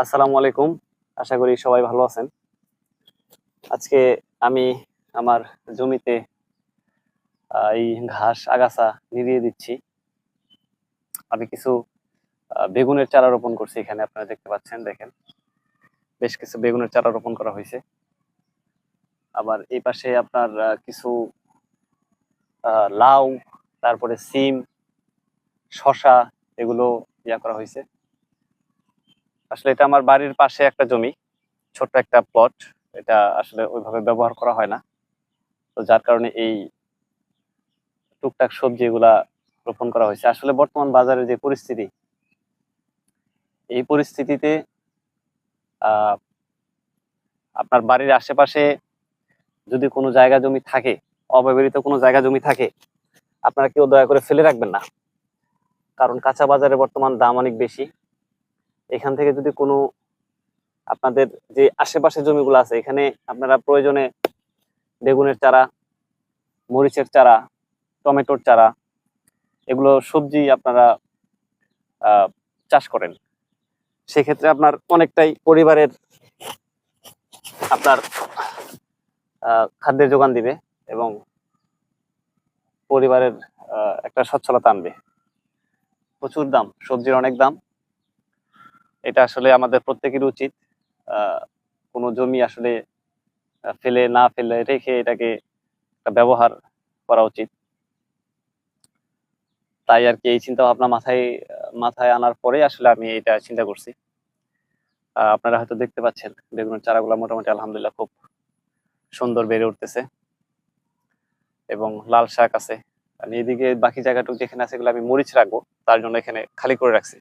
আসসালামু আলাইকুম। আশা করি সবাই ভালো আছেন। আজকে আমি আমার জমিতে এই ঘাস আগাছা নিড়িয়ে দিচ্ছি। আমি কিছু বেগুনের চারা রোপণ করছি এখানে আপনারা দেখতে পাচ্ছেন, দেখেন। বেশ কিছু বেগুনের চারা রোপণ করা হইছে। আবার এই পাশে আপনার কিছু লাউ, তারপরে সিম, শসা এগুলো করা হইছে। আসলে এটা আমার বাড়ির পাশে একটা জমি, ছোট্ট একটা প্লট। এটা আসলে ওইভাবে ব্যবহার করা হয় না। তো যার কারণে এই টুকটাক সবজি এগুলা রোপণ করা হয়েছে। আসলে বর্তমান বাজারের যে পরিস্থিতি, এই পরিস্থিতিতে আহ আপনার বাড়ির আশেপাশে যদি কোনো জায়গা জমি থাকে, অব্যবহৃত কোনো জায়গা জমি থাকে, আপনারা কেউ দয়া করে ফেলে রাখবেন না। কারণ কাঁচা বাজারে বর্তমান দাম অনেক বেশি। এখান থেকে যদি কোনো আপনাদের যে আশেপাশে জমিগুলো আছে, এখানে আপনারা প্রয়োজনে বেগুনের চারা, মরিচের চারা, টমেটোর চারা, এগুলো সবজি আপনারা চাষ করেন। সেক্ষেত্রে আপনার অনেকটাই পরিবারের আপনার খাদ্যের যোগান দিবে এবং পরিবারের একটা সচ্ছলতা আনবে। প্রচুর দাম, সবজির অনেক দাম। এটা আসলে আমাদের প্রত্যেকের উচিত কোনো জমি আসলে ফেলে না ফেলে রেখে এটাকে ব্যবহার করা উচিত। তাই আর কি এই চিন্তা ভাবনা মাথায় আনার পরে আসলে আমি এটা চিন্তা করছি। আপনারা হয়তো দেখতে পাচ্ছেন বেগুনের চারাগুলো মোটামুটি আলহামদুলিল্লাহ খুব সুন্দর বেড়ে উঠতেছে এবং লাল শাক আছে। আমি এদিকে বাকি জায়গাটুকু যেখানে আছে এগুলো আমি মরিচ রাখবো, তার জন্য এখানে খালি করে রাখছি।